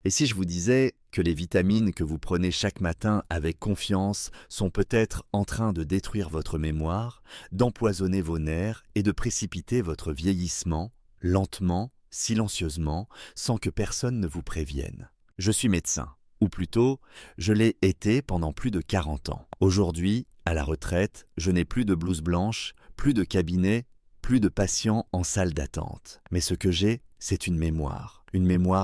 Et si je vous disais que les vitamines que vous prenez chaque matin avec confiance sont peut-être en train de détruire votre mémoire, d'empoisonner vos nerfs et de précipiter votre vieillissement, lentement, silencieusement, sans que personne ne vous prévienne. Je suis médecin, ou plutôt, je l'ai été pendant plus de 40 ans. Aujourd'hui, à la retraite, je n'ai plus de blouse blanche, plus de cabinet, plus de patients en salle d'attente. Mais ce que j'ai, c'est une mémoire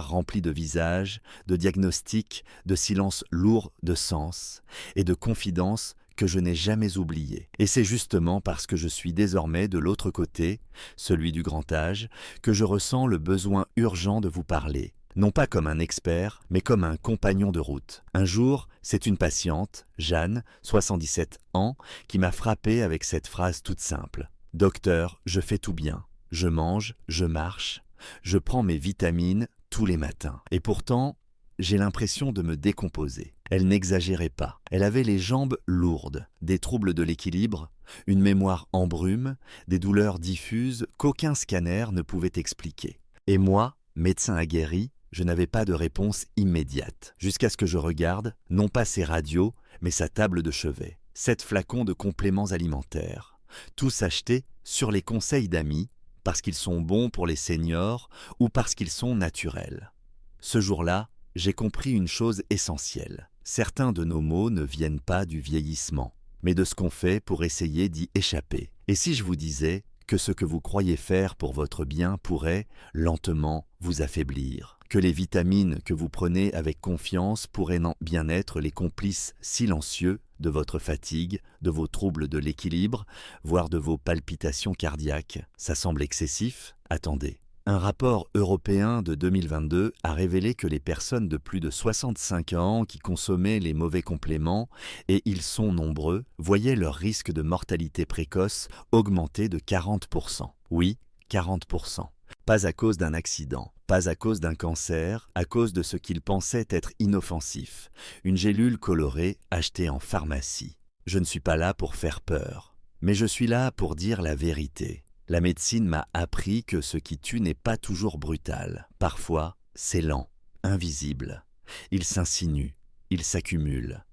remplie de visages, de diagnostics, de silences lourds de sens et de confidences que je n'ai jamais oubliées. Et c'est justement parce que je suis désormais de l'autre côté, celui du grand âge, que je ressens le besoin urgent de vous parler. Non pas comme un expert, mais comme un compagnon de route. Un jour, c'est une patiente, Jeanne, 77 ans, qui m'a frappé avec cette phrase toute simple. « Docteur, je fais tout bien. Je mange, je marche, je prends mes vitamines tous les matins. Et pourtant, j'ai l'impression de me décomposer. » Elle n'exagérait pas. Elle avait les jambes lourdes, des troubles de l'équilibre, une mémoire en brume, des douleurs diffuses qu'aucun scanner ne pouvait expliquer. Et moi, médecin aguerri, je n'avais pas de réponse immédiate, jusqu'à ce que je regarde, non pas ses radios, mais sa table de chevet. 7 flacons de compléments alimentaires, tous achetés sur les conseils d'amis, parce qu'ils sont bons pour les seniors ou parce qu'ils sont naturels. Ce jour-là, j'ai compris une chose essentielle. Certains de nos maux ne viennent pas du vieillissement, mais de ce qu'on fait pour essayer d'y échapper. Et si je vous disais que ce que vous croyez faire pour votre bien pourrait, lentement, vous affaiblir, que les vitamines que vous prenez avec confiance pourraient bien être les complices silencieux de votre fatigue, de vos troubles de l'équilibre, voire de vos palpitations cardiaques. Ça semble excessif? Attendez. Un rapport européen de 2022 a révélé que les personnes de plus de 65 ans qui consommaient les mauvais compléments, et ils sont nombreux, voyaient leur risque de mortalité précoce augmenter de 40%. Oui, 40%. Pas à cause d'un accident, pas à cause d'un cancer, à cause de ce qu'ils pensaient être inoffensif, une gélule colorée achetée en pharmacie. Je ne suis pas là pour faire peur, mais je suis là pour dire la vérité. La médecine m'a appris que ce qui tue n'est pas toujours brutal. Parfois, c'est lent, invisible. Il s'insinue, il s'accumule.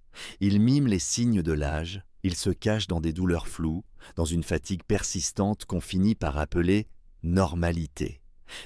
Il mime les signes de l'âge, il se cache dans des douleurs floues, dans une fatigue persistante qu'on finit par appeler normalité.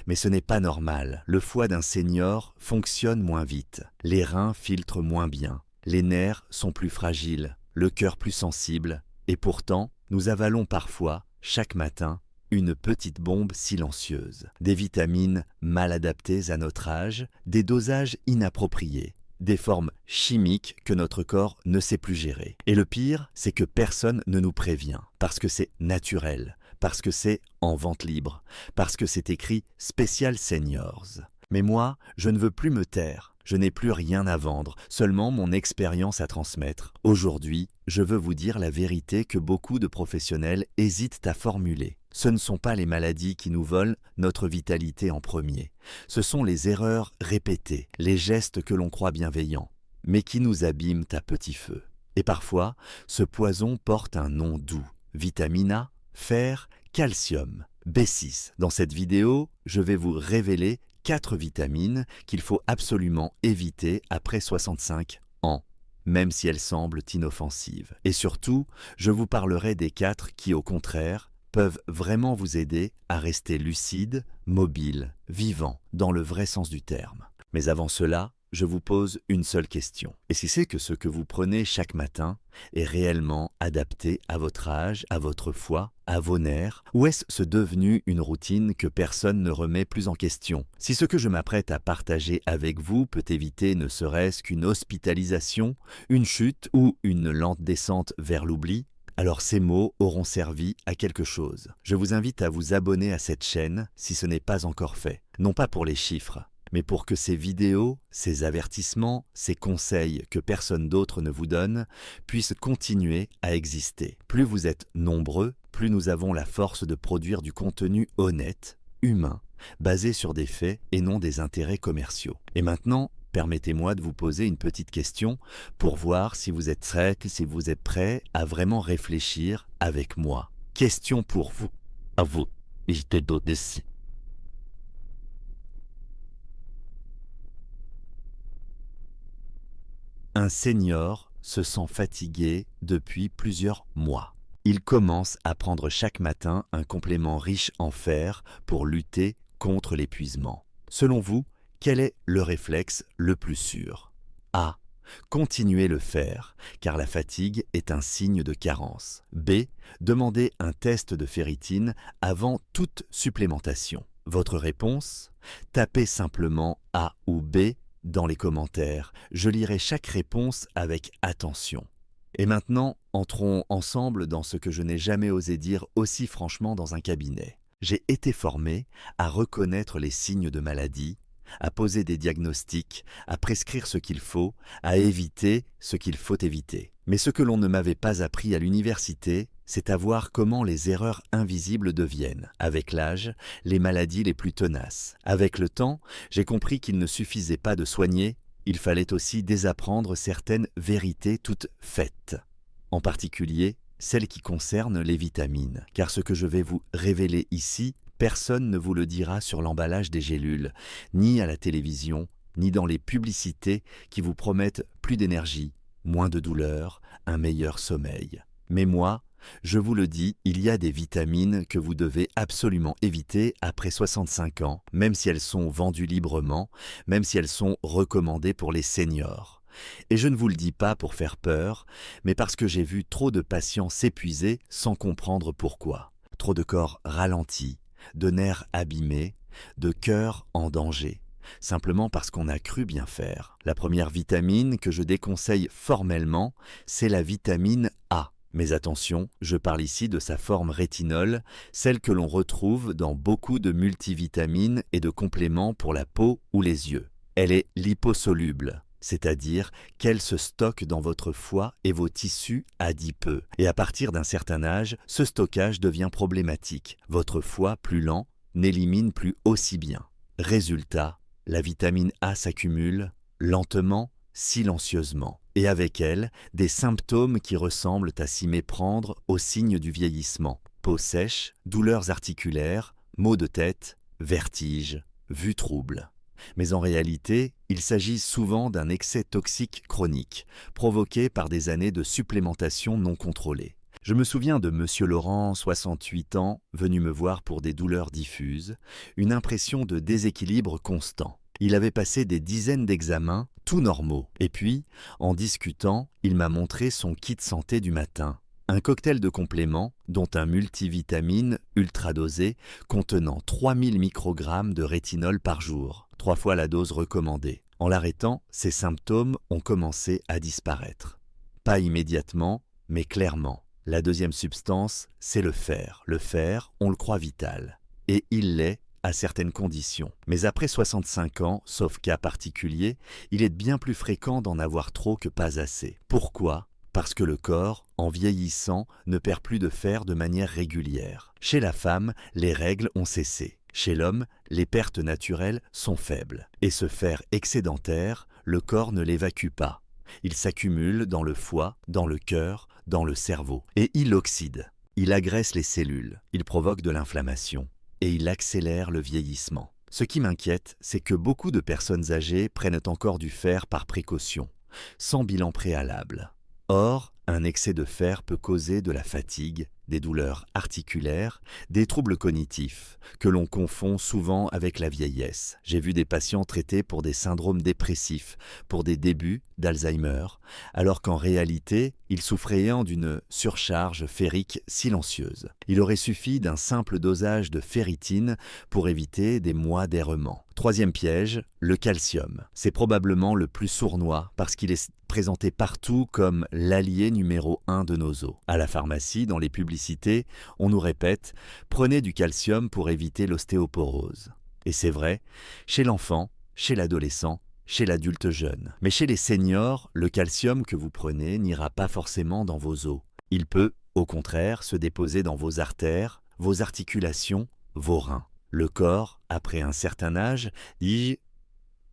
Mais ce n'est pas normal. Le foie d'un senior fonctionne moins vite. Les reins filtrent moins bien. Les nerfs sont plus fragiles, le cœur plus sensible. Et pourtant, nous avalons parfois, chaque matin, une petite bombe silencieuse, des vitamines mal adaptées à notre âge, des dosages inappropriés, des formes chimiques que notre corps ne sait plus gérer. Et le pire, c'est que personne ne nous prévient, parce que c'est naturel, parce que c'est en vente libre, parce que c'est écrit « Spécial Seniors ». Mais moi, je ne veux plus me taire, je n'ai plus rien à vendre, seulement mon expérience à transmettre. Aujourd'hui, je veux vous dire la vérité que beaucoup de professionnels hésitent à formuler. Ce ne sont pas les maladies qui nous volent notre vitalité en premier. Ce sont les erreurs répétées, les gestes que l'on croit bienveillants, mais qui nous abîment à petit feu. Et parfois, ce poison porte un nom doux. Vitamine A, fer, calcium, B6. Dans cette vidéo, je vais vous révéler 4 vitamines qu'il faut absolument éviter après 65 ans, même si elles semblent inoffensives. Et surtout, je vous parlerai des 4 qui, au contraire, peuvent vraiment vous aider à rester lucide, mobile, vivant, dans le vrai sens du terme. Mais avant cela, je vous pose une seule question. Et si c'est que ce que vous prenez chaque matin est réellement adapté à votre âge, à votre foie, à vos nerfs, ou est-ce devenu une routine que personne ne remet plus en question? Si ce que je m'apprête à partager avec vous peut éviter ne serait-ce qu'une hospitalisation, une chute ou une lente descente vers l'oubli, alors ces mots auront servi à quelque chose. Je vous invite à vous abonner à cette chaîne si ce n'est pas encore fait. Non pas pour les chiffres, mais pour que ces vidéos, ces avertissements, ces conseils que personne d'autre ne vous donne puissent continuer à exister. Plus vous êtes nombreux, plus nous avons la force de produire du contenu honnête, humain, basé sur des faits et non des intérêts commerciaux. Et maintenant, permettez-moi de vous poser une petite question pour voir si vous êtes prêt à vraiment réfléchir avec moi. Question pour vous. À vous. Je te donne ici. Un senior se sent fatigué depuis plusieurs mois. Il commence à prendre chaque matin un complément riche en fer pour lutter contre l'épuisement. Selon vous, quel est le réflexe le plus sûr? A. Continuez le fer, car la fatigue est un signe de carence. B. Demandez un test de ferritine avant toute supplémentation. Votre réponse? Tapez simplement A ou B dans les commentaires. Je lirai chaque réponse avec attention. Et maintenant, entrons ensemble dans ce que je n'ai jamais osé dire aussi franchement dans un cabinet. J'ai été formé à reconnaître les signes de maladie, à poser des diagnostics, à prescrire ce qu'il faut, à éviter ce qu'il faut éviter. Mais ce que l'on ne m'avait pas appris à l'université, c'est à voir comment les erreurs invisibles deviennent, avec l'âge, les maladies les plus tenaces. Avec le temps, j'ai compris qu'il ne suffisait pas de soigner, il fallait aussi désapprendre certaines vérités toutes faites. En particulier, celles qui concernent les vitamines, car ce que je vais vous révéler ici, personne ne vous le dira sur l'emballage des gélules, ni à la télévision, ni dans les publicités qui vous promettent plus d'énergie, moins de douleur, un meilleur sommeil. Mais moi, je vous le dis, il y a des vitamines que vous devez absolument éviter après 65 ans, même si elles sont vendues librement, même si elles sont recommandées pour les seniors. Et je ne vous le dis pas pour faire peur, mais parce que j'ai vu trop de patients s'épuiser sans comprendre pourquoi. Trop de corps ralentis, de nerfs abîmés, de cœur en danger, simplement parce qu'on a cru bien faire. La première vitamine que je déconseille formellement, c'est la vitamine A. Mais attention, je parle ici de sa forme rétinol, celle que l'on retrouve dans beaucoup de multivitamines et de compléments pour la peau ou les yeux. Elle est liposoluble, c'est-à-dire qu'elle se stocke dans votre foie et vos tissus adipeux. Et à partir d'un certain âge, ce stockage devient problématique. Votre foie, plus lent, n'élimine plus aussi bien. Résultat, la vitamine A s'accumule lentement, silencieusement. Et avec elle, des symptômes qui ressemblent à s'y méprendre aux signes du vieillissement. Peau sèche, douleurs articulaires, maux de tête, vertiges, vue trouble. Mais en réalité, il s'agit souvent d'un excès toxique chronique, provoqué par des années de supplémentation non contrôlée. Je me souviens de Monsieur Laurent, 68 ans, venu me voir pour des douleurs diffuses, une impression de déséquilibre constant. Il avait passé des dizaines d'examens, tout normaux. Et puis, en discutant, il m'a montré son kit santé du matin. Un cocktail de compléments, dont un multivitamine ultra dosé contenant 3000 microgrammes de rétinol par jour, 3 fois la dose recommandée. En l'arrêtant, ses symptômes ont commencé à disparaître. Pas immédiatement, mais clairement. La deuxième substance, c'est le fer. Le fer, on le croit vital. Et il l'est à certaines conditions. Mais après 65 ans, sauf cas particulier, il est bien plus fréquent d'en avoir trop que pas assez. Pourquoi ? Parce que le corps, en vieillissant, ne perd plus de fer de manière régulière. Chez la femme, les règles ont cessé. Chez l'homme, les pertes naturelles sont faibles. Et ce fer excédentaire, le corps ne l'évacue pas. Il s'accumule dans le foie, dans le cœur, dans le cerveau. Et il l'oxyde. Il agresse les cellules. Il provoque de l'inflammation. Et il accélère le vieillissement. Ce qui m'inquiète, c'est que beaucoup de personnes âgées prennent encore du fer par précaution, sans bilan préalable. Or, un excès de fer peut causer de la fatigue, des douleurs articulaires, des troubles cognitifs, que l'on confond souvent avec la vieillesse. J'ai vu des patients traités pour des syndromes dépressifs, pour des débuts d'Alzheimer, alors qu'en réalité, ils souffraient d'une surcharge ferrique silencieuse. Il aurait suffi d'un simple dosage de ferritine pour éviter des mois d'errement. Troisième piège, le calcium. C'est probablement le plus sournois parce qu'il est présenté partout comme l'allié numéro 1 de nos os. À la pharmacie, dans les publicités, on nous répète « Prenez du calcium pour éviter l'ostéoporose ». Et c'est vrai, chez l'enfant, chez l'adolescent, chez l'adulte jeune. Mais chez les seniors, le calcium que vous prenez n'ira pas forcément dans vos os. Il peut, au contraire, se déposer dans vos artères, vos articulations, vos reins. Le corps, après un certain âge,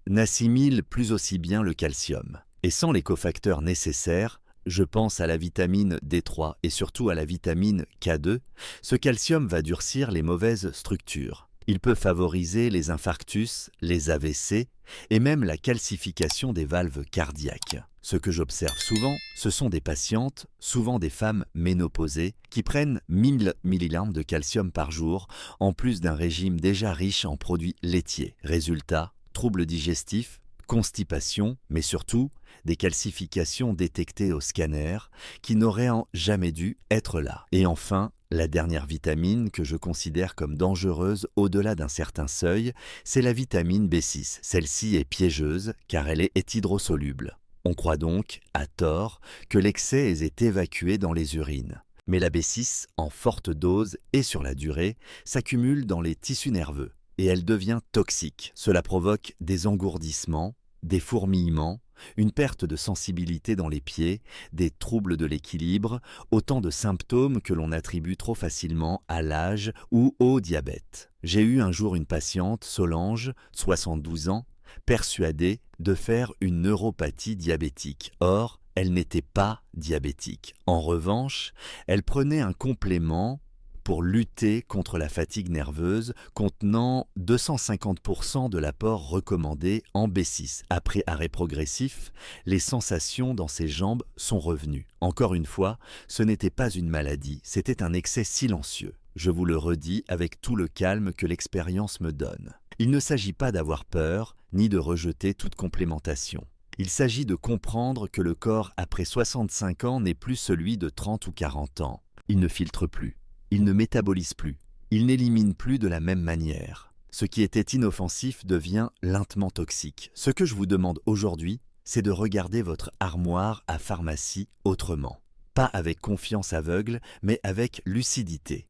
n'assimile plus aussi bien le calcium. Et sans les cofacteurs nécessaires, je pense à la vitamine D3 et surtout à la vitamine K2, ce calcium va durcir les mauvaises structures. Il peut favoriser les infarctus, les AVC et même la calcification des valves cardiaques. Ce que j'observe souvent, ce sont des patientes, souvent des femmes ménopausées, qui prennent 1000 mg de calcium par jour, en plus d'un régime déjà riche en produits laitiers. Résultat, troubles digestifs, constipation, mais surtout des calcifications détectées au scanner qui n'auraient jamais dû être là. Et enfin, la dernière vitamine que je considère comme dangereuse au-delà d'un certain seuil, c'est la vitamine B6. Celle-ci est piégeuse car elle est hydrosoluble. On croit donc, à tort, que l'excès est évacué dans les urines. Mais la B6, en forte dose et sur la durée, s'accumule dans les tissus nerveux et elle devient toxique. Cela provoque des engourdissements, des fourmillements, une perte de sensibilité dans les pieds, des troubles de l'équilibre, autant de symptômes que l'on attribue trop facilement à l'âge ou au diabète. J'ai eu un jour une patiente, Solange, 72 ans, persuadée de faire une neuropathie diabétique. Or, elle n'était pas diabétique. En revanche, elle prenait un complément pour lutter contre la fatigue nerveuse contenant 250% de l'apport recommandé en B6. Après arrêt progressif, les sensations dans ses jambes sont revenues. Encore une fois, ce n'était pas une maladie, c'était un excès silencieux. Je vous le redis avec tout le calme que l'expérience me donne. Il ne s'agit pas d'avoir peur, ni de rejeter toute complémentation. Il s'agit de comprendre que le corps après 65 ans n'est plus celui de 30 ou 40 ans. Il ne filtre plus. Il ne métabolise plus, il n'élimine plus de la même manière. Ce qui était inoffensif devient lentement toxique. Ce que je vous demande aujourd'hui, c'est de regarder votre armoire à pharmacie autrement. Pas avec confiance aveugle, mais avec lucidité.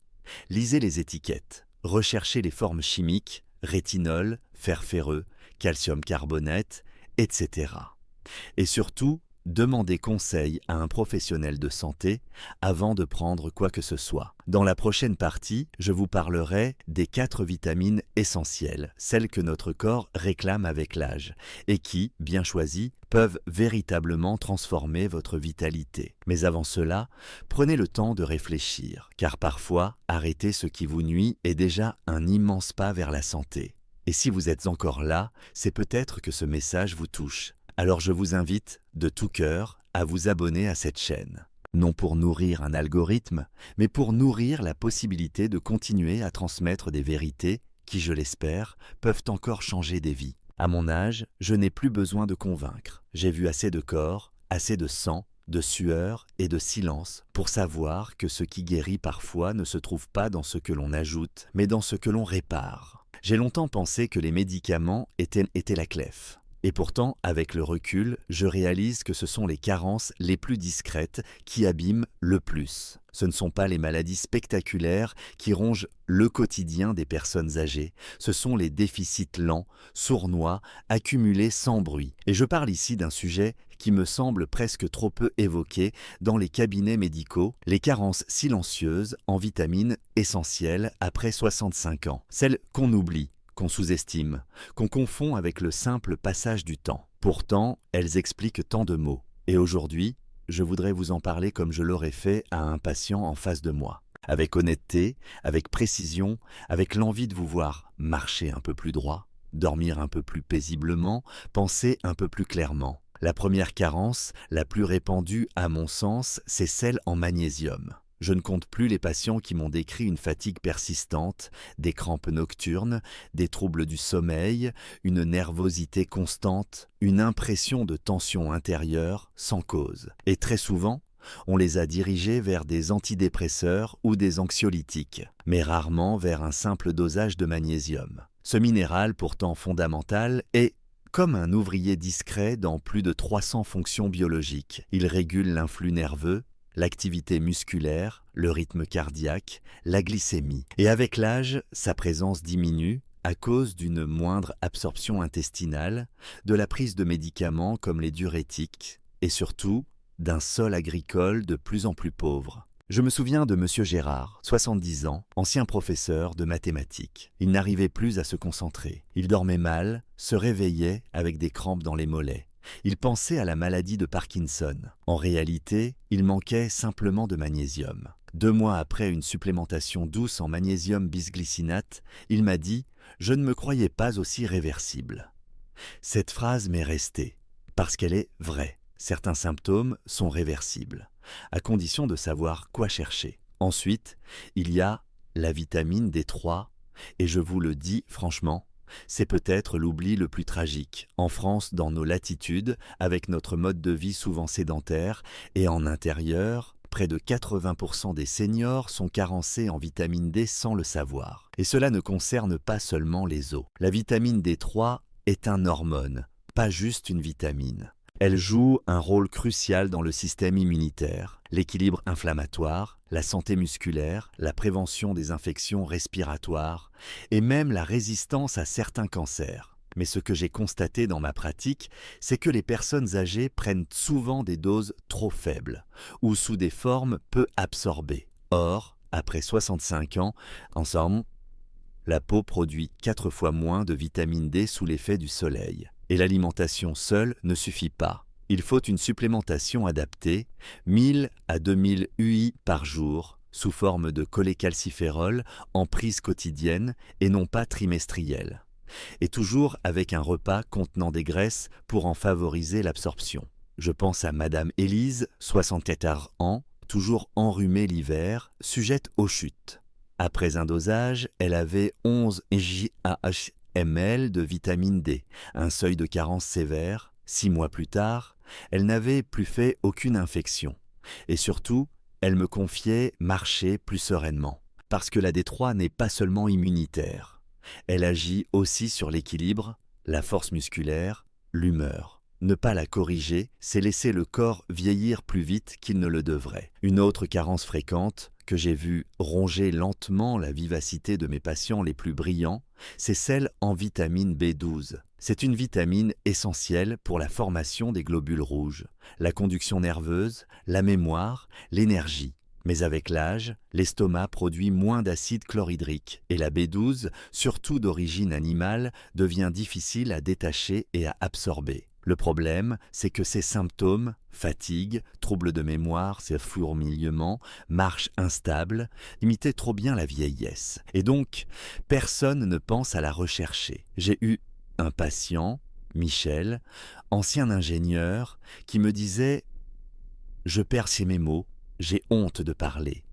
Lisez les étiquettes, recherchez les formes chimiques, rétinol, fer ferreux, calcium carbonate, etc. Et surtout, demandez conseil à un professionnel de santé avant de prendre quoi que ce soit. Dans la prochaine partie, je vous parlerai des 4 vitamines essentielles, celles que notre corps réclame avec l'âge et qui, bien choisies, peuvent véritablement transformer votre vitalité. Mais avant cela, prenez le temps de réfléchir, car parfois, arrêter ce qui vous nuit est déjà un immense pas vers la santé. Et si vous êtes encore là, c'est peut-être que ce message vous touche. Alors je vous invite, de tout cœur, à vous abonner à cette chaîne. Non pour nourrir un algorithme, mais pour nourrir la possibilité de continuer à transmettre des vérités qui, je l'espère, peuvent encore changer des vies. À mon âge, je n'ai plus besoin de convaincre. J'ai vu assez de corps, assez de sang, de sueur et de silence pour savoir que ce qui guérit parfois ne se trouve pas dans ce que l'on ajoute, mais dans ce que l'on répare. J'ai longtemps pensé que les médicaments étaient la clef. Et pourtant, avec le recul, je réalise que ce sont les carences les plus discrètes qui abîment le plus. Ce ne sont pas les maladies spectaculaires qui rongent le quotidien des personnes âgées. Ce sont les déficits lents, sournois, accumulés sans bruit. Et je parle ici d'un sujet qui me semble presque trop peu évoqué dans les cabinets médicaux, les carences silencieuses en vitamines essentielles après 65 ans. Celles qu'on oublie, qu'on sous-estime, qu'on confond avec le simple passage du temps. Pourtant, elles expliquent tant de maux. Et aujourd'hui, je voudrais vous en parler comme je l'aurais fait à un patient en face de moi. Avec honnêteté, avec précision, avec l'envie de vous voir marcher un peu plus droit, dormir un peu plus paisiblement, penser un peu plus clairement. La première carence, la plus répandue à mon sens, c'est celle en magnésium. Je ne compte plus les patients qui m'ont décrit une fatigue persistante, des crampes nocturnes, des troubles du sommeil, une nervosité constante, une impression de tension intérieure sans cause. Et très souvent, on les a dirigés vers des antidépresseurs ou des anxiolytiques, mais rarement vers un simple dosage de magnésium. Ce minéral, pourtant fondamental, est comme un ouvrier discret dans plus de 300 fonctions biologiques. Il régule l'influx nerveux, l'activité musculaire, le rythme cardiaque, la glycémie. Et avec l'âge, sa présence diminue à cause d'une moindre absorption intestinale, de la prise de médicaments comme les diurétiques et surtout d'un sol agricole de plus en plus pauvre. Je me souviens de Monsieur Gérard, 70 ans, ancien professeur de mathématiques. Il n'arrivait plus à se concentrer. Il dormait mal, se réveillait avec des crampes dans les mollets. Il pensait à la maladie de Parkinson. En réalité, il manquait simplement de magnésium. 2 mois après une supplémentation douce en magnésium bisglycinate, il m'a dit « Je ne me croyais pas aussi réversible ». Cette phrase m'est restée, parce qu'elle est vraie. Certains symptômes sont réversibles, à condition de savoir quoi chercher. Ensuite, il y a la vitamine D3, et je vous le dis franchement, c'est peut-être l'oubli le plus tragique. En France, dans nos latitudes, avec notre mode de vie souvent sédentaire, et en intérieur, près de 80% des seniors sont carencés en vitamine D sans le savoir. Et cela ne concerne pas seulement les os. La vitamine D3 est une hormone, pas juste une vitamine. Elle joue un rôle crucial dans le système immunitaire, l'équilibre inflammatoire, la santé musculaire, la prévention des infections respiratoires et même la résistance à certains cancers. Mais ce que j'ai constaté dans ma pratique, c'est que les personnes âgées prennent souvent des doses trop faibles ou sous des formes peu absorbées. Or, après 65 ans, ensemble, la peau produit 4 fois moins de vitamine D sous l'effet du soleil. Et l'alimentation seule ne suffit pas. Il faut une supplémentation adaptée, 1000 à 2000 UI par jour, sous forme de cholécalciférol en prise quotidienne et non pas trimestrielle. Et toujours avec un repas contenant des graisses pour en favoriser l'absorption. Je pense à Madame Élise, 64 ans, toujours enrhumée l'hiver, sujette aux chutes. Après un dosage, elle avait 11 ml de vitamine D, un seuil de carence sévère. 6 mois plus tard, elle n'avait plus fait aucune infection. Et surtout, elle me confiait marcher plus sereinement. Parce que la D3 n'est pas seulement immunitaire. Elle agit aussi sur l'équilibre, la force musculaire, l'humeur. Ne pas la corriger, c'est laisser le corps vieillir plus vite qu'il ne le devrait. Une autre carence fréquente, que j'ai vu ronger lentement la vivacité de mes patients les plus brillants, c'est celle en vitamine B12. C'est une vitamine essentielle pour la formation des globules rouges, la conduction nerveuse, la mémoire, l'énergie. Mais avec l'âge, l'estomac produit moins d'acide chlorhydrique et la B12, surtout d'origine animale, devient difficile à détacher et à absorber. Le problème, c'est que ces symptômes, fatigue, troubles de mémoire, ces fourmillements, marche instable, imitaient trop bien la vieillesse. Et donc, personne ne pense à la rechercher. J'ai eu un patient, Michel, ancien ingénieur, qui me disait « Je perds mes mots, j'ai honte de parler. »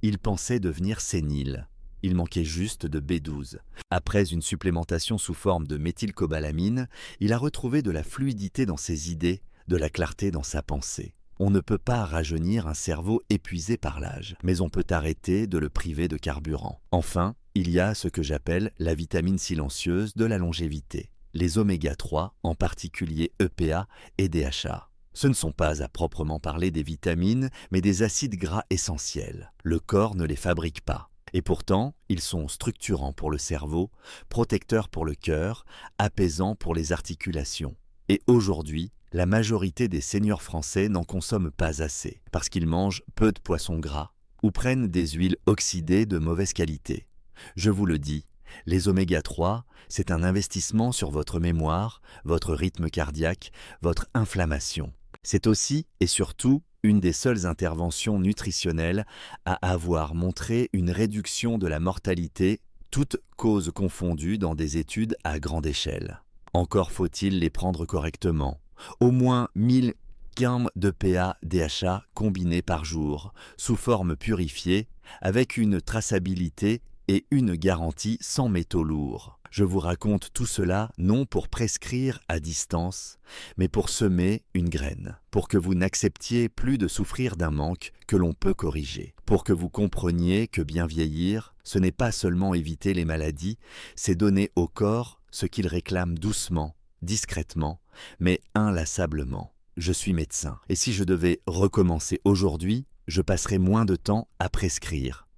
Il pensait devenir sénile. Il manquait juste de B12. Après une supplémentation sous forme de méthylcobalamine, il a retrouvé de la fluidité dans ses idées, de la clarté dans sa pensée. On ne peut pas rajeunir un cerveau épuisé par l'âge, mais on peut arrêter de le priver de carburant. Enfin, il y a ce que j'appelle la vitamine silencieuse de la longévité, les oméga 3, en particulier EPA et DHA. Ce ne sont pas à proprement parler des vitamines, mais des acides gras essentiels. Le corps ne les fabrique pas. Et pourtant, ils sont structurants pour le cerveau, protecteurs pour le cœur, apaisants pour les articulations. Et aujourd'hui, la majorité des seniors français n'en consomment pas assez, parce qu'ils mangent peu de poissons gras ou prennent des huiles oxydées de mauvaise qualité. Je vous le dis, les oméga 3, c'est un investissement sur votre mémoire, votre rythme cardiaque, votre inflammation. C'est aussi et surtout une des seules interventions nutritionnelles à avoir montré une réduction de la mortalité, toutes causes confondues dans des études à grande échelle. Encore faut-il les prendre correctement. Au moins 1000 grammes de PA-DHA combinés par jour, sous forme purifiée, avec une traçabilité et une garantie sans métaux lourds. Je vous raconte tout cela non pour prescrire à distance, mais pour semer une graine, pour que vous n'acceptiez plus de souffrir d'un manque que l'on peut corriger, pour que vous compreniez que bien vieillir, ce n'est pas seulement éviter les maladies, c'est donner au corps ce qu'il réclame doucement, discrètement, mais inlassablement. Je suis médecin, et si je devais recommencer aujourd'hui, je passerais moins de temps à prescrire.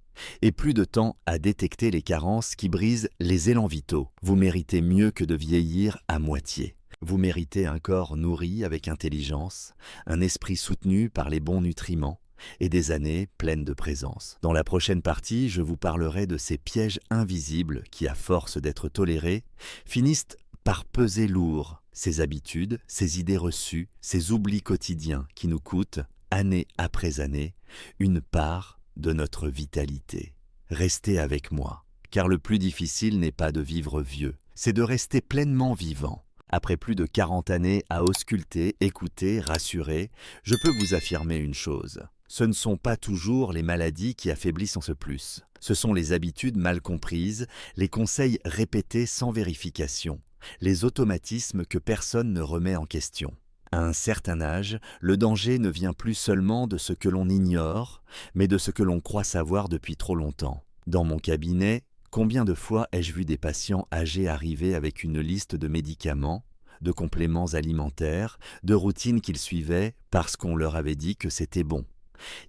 Et plus de temps à détecter les carences qui brisent les élans vitaux. Vous méritez mieux que de vieillir à moitié. Vous méritez un corps nourri avec intelligence, un esprit soutenu par les bons nutriments et des années pleines de présence. Dans la prochaine partie, je vous parlerai de ces pièges invisibles qui, à force d'être tolérés, finissent par peser lourd ces habitudes, ces idées reçues, ces oublis quotidiens qui nous coûtent, année après année, une part de notre vitalité. Restez avec moi, car le plus difficile n'est pas de vivre vieux, c'est de rester pleinement vivant. Après plus de 40 années à ausculter, écouter, rassurer, je peux vous affirmer une chose. Ce ne sont pas toujours les maladies qui affaiblissent en ce plus. Ce sont les habitudes mal comprises, les conseils répétés sans vérification, les automatismes que personne ne remet en question. À un certain âge, le danger ne vient plus seulement de ce que l'on ignore, mais de ce que l'on croit savoir depuis trop longtemps. Dans mon cabinet, combien de fois ai-je vu des patients âgés arriver avec une liste de médicaments, de compléments alimentaires, de routines qu'ils suivaient parce qu'on leur avait dit que c'était bon.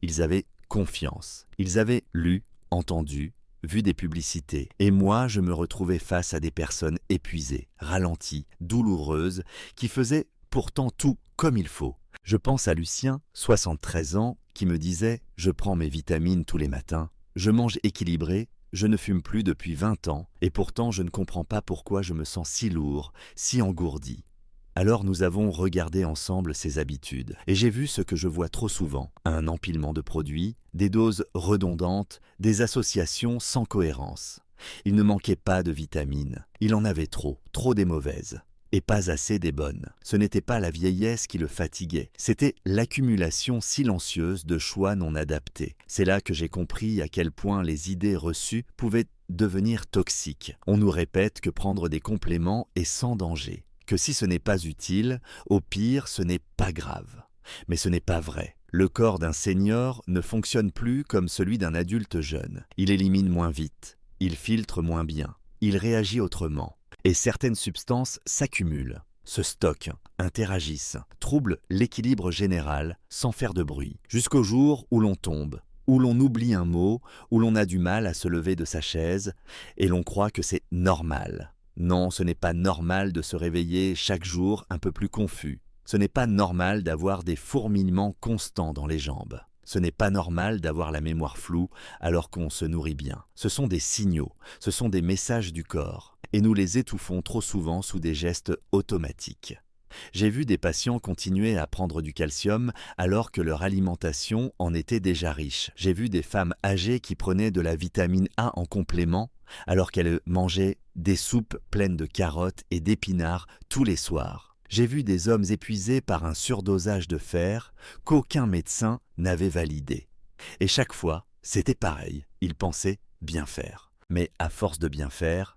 Ils avaient confiance. Ils avaient lu, entendu, vu des publicités. Et moi, je me retrouvais face à des personnes épuisées, ralenties, douloureuses, qui faisaient pourtant tout comme il faut. Je pense à Lucien, 73 ans, qui me disait « Je prends mes vitamines tous les matins, je mange équilibré, je ne fume plus depuis 20 ans, et pourtant je ne comprends pas pourquoi je me sens si lourd, si engourdi. » Alors nous avons regardé ensemble ses habitudes, et j'ai vu ce que je vois trop souvent, un empilement de produits, des doses redondantes, des associations sans cohérence. Il ne manquait pas de vitamines, il en avait trop des mauvaises, et pas assez des bonnes. Ce n'était pas la vieillesse qui le fatiguait, c'était l'accumulation silencieuse de choix non adaptés. C'est là que j'ai compris à quel point les idées reçues pouvaient devenir toxiques. On nous répète que prendre des compléments est sans danger, que si ce n'est pas utile, au pire ce n'est pas grave. Mais ce n'est pas vrai. Le corps d'un senior ne fonctionne plus comme celui d'un adulte jeune. Il élimine moins vite, il filtre moins bien, il réagit autrement. Et certaines substances s'accumulent, se stockent, interagissent, troublent l'équilibre général sans faire de bruit, jusqu'au jour où l'on tombe, où l'on oublie un mot, où l'on a du mal à se lever de sa chaise, et l'on croit que c'est normal. Non, ce n'est pas normal de se réveiller chaque jour un peu plus confus. Ce n'est pas normal d'avoir des fourmillements constants dans les jambes. Ce n'est pas normal d'avoir la mémoire floue alors qu'on se nourrit bien. Ce sont des signaux, ce sont des messages du corps, et nous les étouffons trop souvent sous des gestes automatiques. J'ai vu des patients continuer à prendre du calcium alors que leur alimentation en était déjà riche. J'ai vu des femmes âgées qui prenaient de la vitamine A en complément alors qu'elles mangeaient des soupes pleines de carottes et d'épinards tous les soirs. J'ai vu des hommes épuisés par un surdosage de fer qu'aucun médecin n'avait validé. Et chaque fois, c'était pareil, ils pensaient bien faire. Mais à force de bien faire,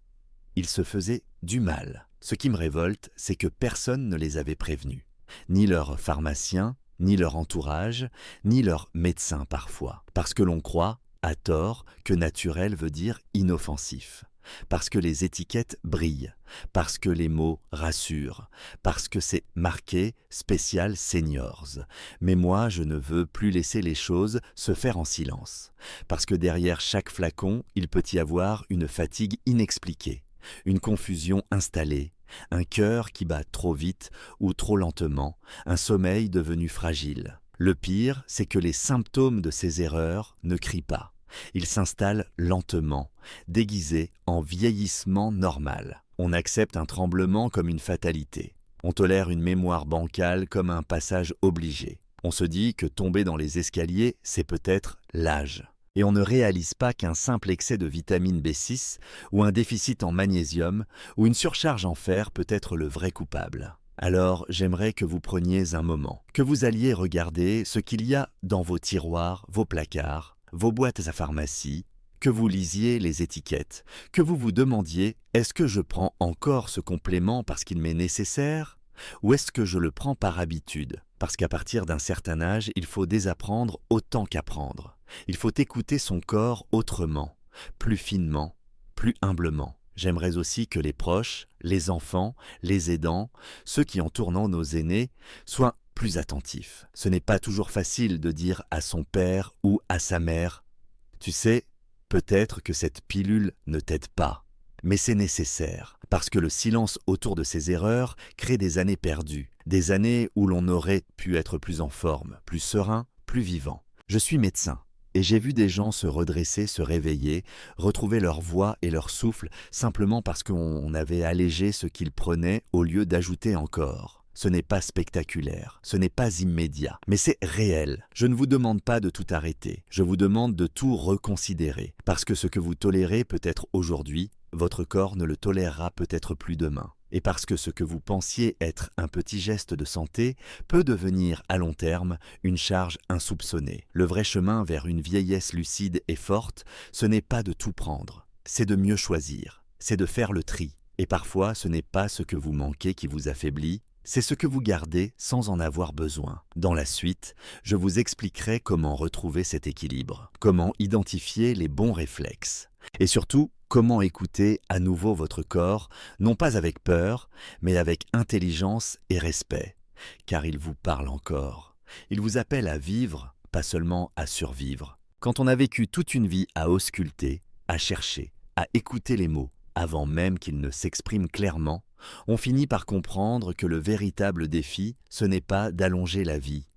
ils se faisaient du mal. Ce qui me révolte, c'est que personne ne les avait prévenus. Ni leur pharmacien, ni leur entourage, ni leur médecin parfois. Parce que l'on croit, à tort, que naturel veut dire inoffensif. Parce que les étiquettes brillent, parce que les mots rassurent, parce que c'est marqué spécial seniors. Mais moi, je ne veux plus laisser les choses se faire en silence, parce que derrière chaque flacon, il peut y avoir une fatigue inexpliquée, une confusion installée, un cœur qui bat trop vite ou trop lentement, un sommeil devenu fragile. Le pire, c'est que les symptômes de ces erreurs ne crient pas. Ils s'installent lentement, déguisés en vieillissement normal. On accepte un tremblement comme une fatalité. On tolère une mémoire bancale comme un passage obligé. On se dit que tomber dans les escaliers, c'est peut-être l'âge. Et on ne réalise pas qu'un simple excès de vitamine B6 ou un déficit en magnésium ou une surcharge en fer peut être le vrai coupable. Alors, j'aimerais que vous preniez un moment, que vous alliez regarder ce qu'il y a dans vos tiroirs, vos placards, vos boîtes à pharmacie, que vous lisiez les étiquettes, que vous vous demandiez « Est-ce que je prends encore ce complément parce qu'il m'est nécessaire ou est-ce que je le prends par habitude ?» Parce qu'à partir d'un certain âge, il faut désapprendre autant qu'apprendre. Il faut écouter son corps autrement, plus finement, plus humblement. J'aimerais aussi que les proches, les enfants, les aidants, ceux qui entourent nos aînés, soient plus attentifs. Ce n'est pas toujours facile de dire à son père ou à sa mère « Tu sais, peut-être que cette pilule ne t'aide pas, mais c'est nécessaire, parce que le silence autour de ces erreurs crée des années perdues, des années où l'on aurait pu être plus en forme, plus serein, plus vivant. Je suis médecin. Et j'ai vu des gens se redresser, se réveiller, retrouver leur voix et leur souffle simplement parce qu'on avait allégé ce qu'ils prenaient au lieu d'ajouter encore. Ce n'est pas spectaculaire, ce n'est pas immédiat, mais c'est réel. Je ne vous demande pas de tout arrêter, je vous demande de tout reconsidérer, parce que ce que vous tolérez peut-être aujourd'hui, votre corps ne le tolérera peut-être plus demain. Et parce que ce que vous pensiez être un petit geste de santé peut devenir à long terme une charge insoupçonnée. Le vrai chemin vers une vieillesse lucide et forte, ce n'est pas de tout prendre, c'est de mieux choisir, c'est de faire le tri. Et parfois, ce n'est pas ce que vous manquez qui vous affaiblit, c'est ce que vous gardez sans en avoir besoin. Dans la suite, je vous expliquerai comment retrouver cet équilibre, comment identifier les bons réflexes, et surtout, comment écouter à nouveau votre corps, non pas avec peur, mais avec intelligence et respect, car il vous parle encore. Il vous appelle à vivre, pas seulement à survivre. Quand on a vécu toute une vie à ausculter, à chercher, à écouter les mots, avant même qu'ils ne s'expriment clairement, on finit par comprendre que le véritable défi, ce n'est pas d'allonger la vie,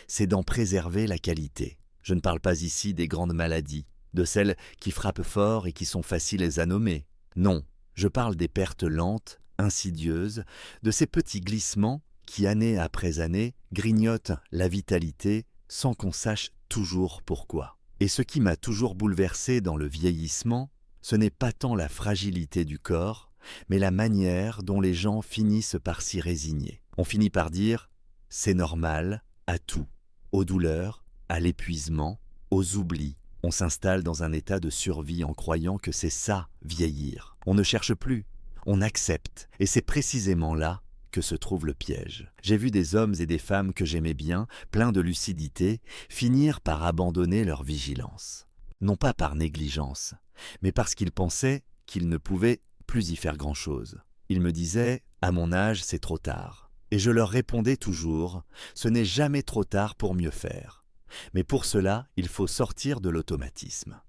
c'est d'en préserver la qualité. Je ne parle pas ici des grandes maladies, de celles qui frappent fort et qui sont faciles à nommer. Non, je parle des pertes lentes, insidieuses, de ces petits glissements qui, année après année, grignotent la vitalité sans qu'on sache toujours pourquoi. Et ce qui m'a toujours bouleversé dans le vieillissement, ce n'est pas tant la fragilité du corps, mais la manière dont les gens finissent par s'y résigner. On finit par dire « c'est normal » à tout, aux douleurs, à l'épuisement, aux oublis. On s'installe dans un état de survie en croyant que c'est ça, vieillir. On ne cherche plus, on accepte. Et c'est précisément là que se trouve le piège. J'ai vu des hommes et des femmes que j'aimais bien, pleins de lucidité, finir par abandonner leur vigilance. Non pas par négligence, mais parce qu'ils pensaient qu'ils ne pouvaient plus y faire grand-chose. Ils me disaient « à mon âge, c'est trop tard ». Et je leur répondais toujours « ce n'est jamais trop tard pour mieux faire ». Mais pour cela, il faut sortir de l'automatisme.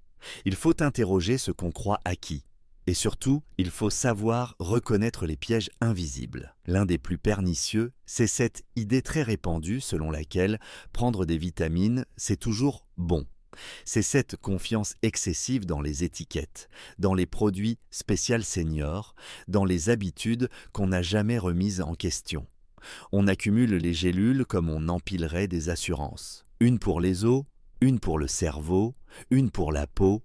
Il faut interroger ce qu'on croit acquis. Et surtout, il faut savoir reconnaître les pièges invisibles. L'un des plus pernicieux, c'est cette idée très répandue selon laquelle prendre des vitamines, c'est toujours bon. C'est cette confiance excessive dans les étiquettes, dans les produits spécial senior, dans les habitudes qu'on n'a jamais remises en question. On accumule les gélules comme on empilerait des assurances. Une pour les os, une pour le cerveau, une pour la peau,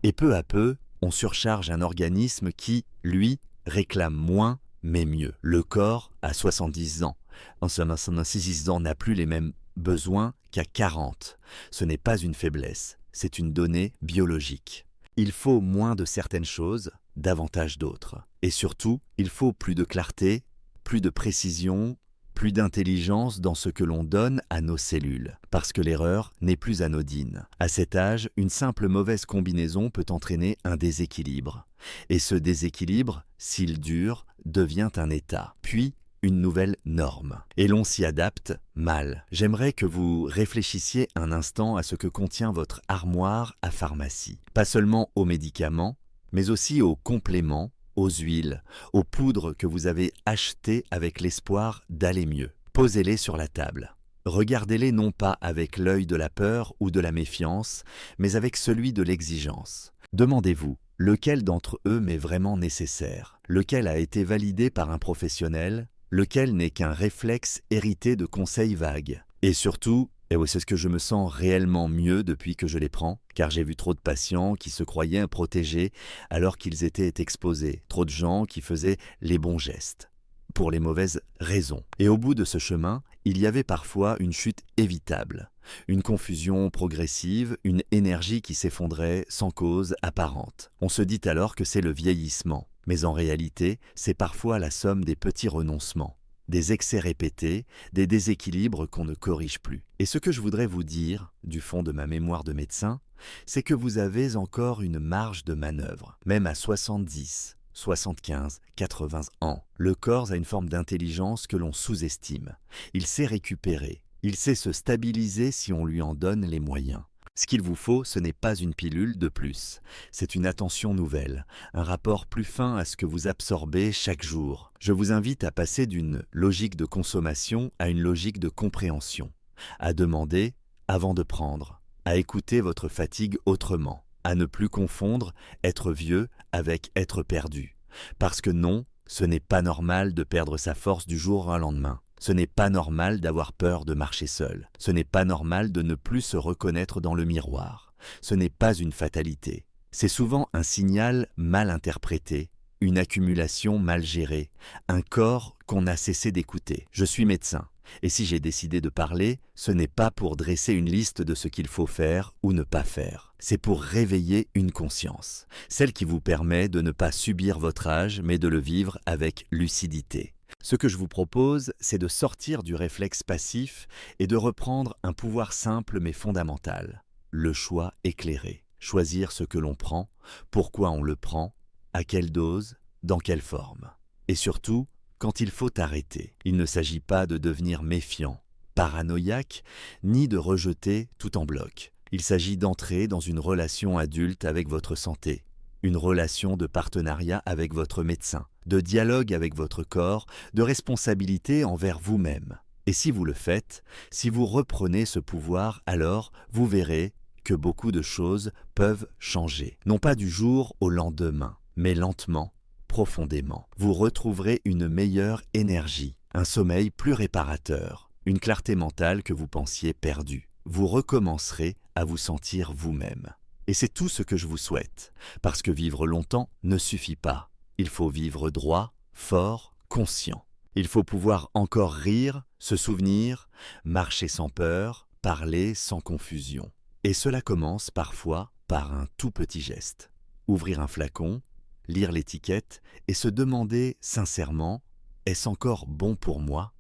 et peu à peu, on surcharge un organisme qui, lui, réclame moins mais mieux. Le corps a 70 ans. En somme, à 66 ans n'a plus les mêmes besoins qu'à 40. Ce n'est pas une faiblesse, c'est une donnée biologique. Il faut moins de certaines choses, davantage d'autres. Et surtout, il faut plus de clarté, plus de précision, plus d'intelligence dans ce que l'on donne à nos cellules, parce que l'erreur n'est plus anodine. À cet âge, une simple mauvaise combinaison peut entraîner un déséquilibre. Et ce déséquilibre, s'il dure, devient un état, puis une nouvelle norme. Et l'on s'y adapte mal. J'aimerais que vous réfléchissiez un instant à ce que contient votre armoire à pharmacie. Pas seulement aux médicaments, mais aussi aux compléments, aux huiles, aux poudres que vous avez achetées avec l'espoir d'aller mieux. Posez-les sur la table. Regardez-les non pas avec l'œil de la peur ou de la méfiance, mais avec celui de l'exigence. Demandez-vous, lequel d'entre eux m'est vraiment nécessaire? Lequel a été validé par un professionnel? Lequel n'est qu'un réflexe hérité de conseils vagues? Et surtout, et oui, c'est ce que je me sens réellement mieux depuis que je les prends, car j'ai vu trop de patients qui se croyaient protégés alors qu'ils étaient exposés, trop de gens qui faisaient les bons gestes, pour les mauvaises raisons. Et au bout de ce chemin, il y avait parfois une chute évitable, une confusion progressive, une énergie qui s'effondrait sans cause apparente. On se dit alors que c'est le vieillissement, mais en réalité, c'est parfois la somme des petits renoncements. Des excès répétés, des déséquilibres qu'on ne corrige plus. Et ce que je voudrais vous dire, du fond de ma mémoire de médecin, c'est que vous avez encore une marge de manœuvre, même à 70, 75, 80 ans. Le corps a une forme d'intelligence que l'on sous-estime. Il sait récupérer, il sait se stabiliser si on lui en donne les moyens. Ce qu'il vous faut, ce n'est pas une pilule de plus, c'est une attention nouvelle, un rapport plus fin à ce que vous absorbez chaque jour. Je vous invite à passer d'une logique de consommation à une logique de compréhension, à demander avant de prendre, à écouter votre fatigue autrement, à ne plus confondre être vieux avec être perdu. Parce que non, ce n'est pas normal de perdre sa force du jour au lendemain. Ce n'est pas normal d'avoir peur de marcher seul. Ce n'est pas normal de ne plus se reconnaître dans le miroir. Ce n'est pas une fatalité. C'est souvent un signal mal interprété, une accumulation mal gérée, un corps qu'on a cessé d'écouter. Je suis médecin. Et si j'ai décidé de parler, ce n'est pas pour dresser une liste de ce qu'il faut faire ou ne pas faire. C'est pour réveiller une conscience, celle qui vous permet de ne pas subir votre âge, mais de le vivre avec lucidité. Ce que je vous propose, c'est de sortir du réflexe passif et de reprendre un pouvoir simple mais fondamental, le choix éclairé. Choisir ce que l'on prend, pourquoi on le prend, à quelle dose, dans quelle forme. Et surtout, quand il faut arrêter. Il ne s'agit pas de devenir méfiant, paranoïaque, ni de rejeter tout en bloc. Il s'agit d'entrer dans une relation adulte avec votre santé, une relation de partenariat avec votre médecin, de dialogue avec votre corps, de responsabilité envers vous-même. Et si vous le faites, si vous reprenez ce pouvoir, alors vous verrez que beaucoup de choses peuvent changer. Non pas du jour au lendemain, mais lentement, profondément. Vous retrouverez une meilleure énergie, un sommeil plus réparateur, une clarté mentale que vous pensiez perdue. Vous recommencerez à vous sentir vous-même. Et c'est tout ce que je vous souhaite, parce que vivre longtemps ne suffit pas. Il faut vivre droit, fort, conscient. Il faut pouvoir encore rire, se souvenir, marcher sans peur, parler sans confusion. Et cela commence parfois par un tout petit geste. Ouvrir un flacon, lire l'étiquette et se demander sincèrement « Est-ce encore bon pour moi ?»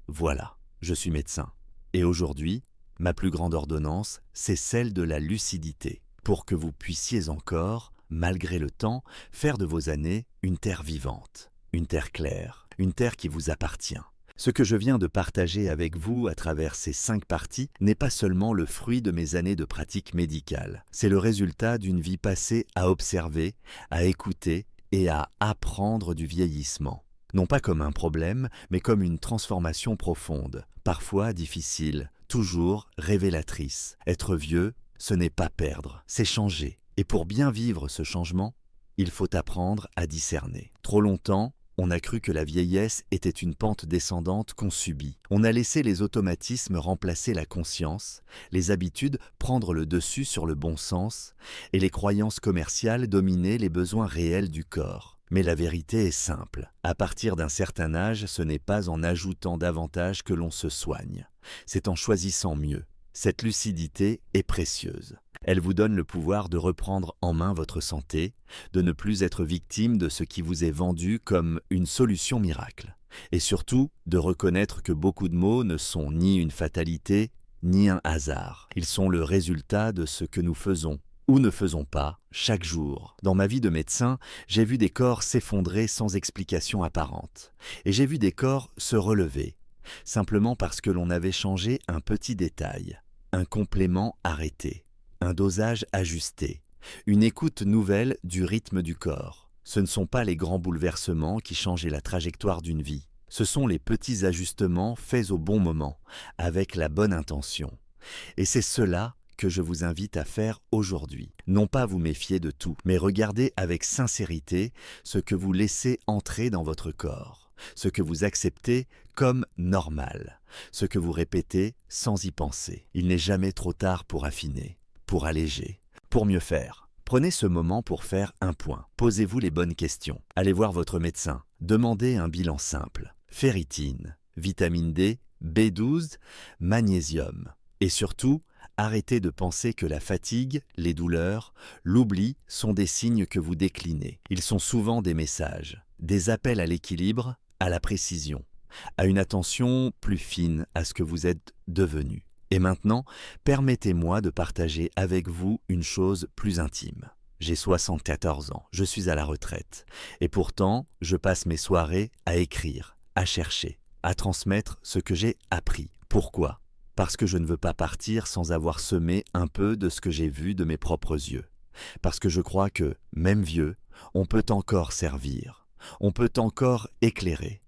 Voilà, je suis médecin. Et aujourd'hui, ma plus grande ordonnance, c'est celle de la lucidité, pour que vous puissiez encore, malgré le temps, faire de vos années une terre vivante, une terre claire, une terre qui vous appartient. Ce que je viens de partager avec vous à travers ces 5 parties n'est pas seulement le fruit de mes années de pratique médicale. C'est le résultat d'une vie passée à observer, à écouter et à apprendre du vieillissement. Non pas comme un problème, mais comme une transformation profonde, parfois difficile, toujours révélatrice. Être vieux, ce n'est pas perdre, c'est changer. Et pour bien vivre ce changement, il faut apprendre à discerner. Trop longtemps, on a cru que la vieillesse était une pente descendante qu'on subit. On a laissé les automatismes remplacer la conscience, les habitudes prendre le dessus sur le bon sens et les croyances commerciales dominer les besoins réels du corps. Mais la vérité est simple. À partir d'un certain âge, ce n'est pas en ajoutant davantage que l'on se soigne. C'est en choisissant mieux. Cette lucidité est précieuse. Elle vous donne le pouvoir de reprendre en main votre santé, de ne plus être victime de ce qui vous est vendu comme une solution miracle. Et surtout, de reconnaître que beaucoup de maux ne sont ni une fatalité, ni un hasard. Ils sont le résultat de ce que nous faisons ou ne faisons pas chaque jour. Dans ma vie de médecin, j'ai vu des corps s'effondrer sans explication apparente. Et j'ai vu des corps se relever, simplement parce que l'on avait changé un petit détail, un complément arrêté. Un dosage ajusté, une écoute nouvelle du rythme du corps. Ce ne sont pas les grands bouleversements qui changent la trajectoire d'une vie. Ce sont les petits ajustements faits au bon moment, avec la bonne intention. Et c'est cela que je vous invite à faire aujourd'hui. Non pas vous méfier de tout, mais regardez avec sincérité ce que vous laissez entrer dans votre corps, ce que vous acceptez comme normal, ce que vous répétez sans y penser. Il n'est jamais trop tard pour affiner, pour alléger, pour mieux faire. Prenez ce moment pour faire un point. Posez-vous les bonnes questions. Allez voir votre médecin. Demandez un bilan simple. Ferritine, vitamine D, B12, magnésium. Et surtout, arrêtez de penser que la fatigue, les douleurs, l'oubli sont des signes que vous déclinez. Ils sont souvent des messages, des appels à l'équilibre, à la précision, à une attention plus fine à ce que vous êtes devenu. Et maintenant, permettez-moi de partager avec vous une chose plus intime. J'ai 74 ans, je suis à la retraite. Et pourtant, je passe mes soirées à écrire, à chercher, à transmettre ce que j'ai appris. Pourquoi ? Parce que je ne veux pas partir sans avoir semé un peu de ce que j'ai vu de mes propres yeux. Parce que je crois que, même vieux, on peut encore servir, on peut encore éclairer.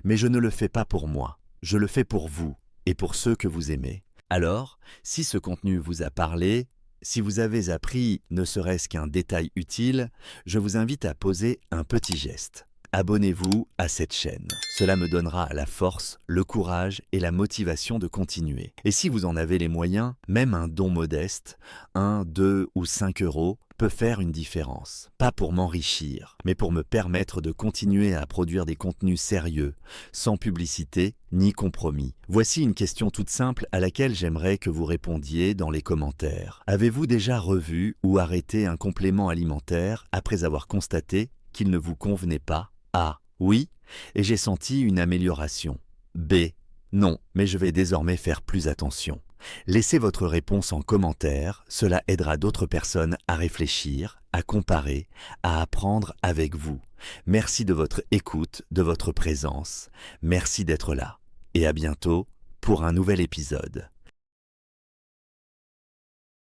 Mais je ne le fais pas pour moi, je le fais pour vous et pour ceux que vous aimez. Alors, si ce contenu vous a parlé, si vous avez appris ne serait-ce qu'un détail utile, je vous invite à poser un petit geste. Abonnez-vous à cette chaîne. Cela me donnera la force, le courage et la motivation de continuer. Et si vous en avez les moyens, même un don modeste, 1, 2 ou 5 euros, peut faire une différence. Pas pour m'enrichir, mais pour me permettre de continuer à produire des contenus sérieux, sans publicité ni compromis. Voici une question toute simple à laquelle j'aimerais que vous répondiez dans les commentaires. Avez-vous déjà revu ou arrêté un complément alimentaire après avoir constaté qu'il ne vous convenait pas? A. Oui, et j'ai senti une amélioration. B. Non, mais je vais désormais faire plus attention. Laissez votre réponse en commentaire, cela aidera d'autres personnes à réfléchir, à comparer, à apprendre avec vous. Merci de votre écoute, de votre présence. Merci d'être là. Et à bientôt pour un nouvel épisode.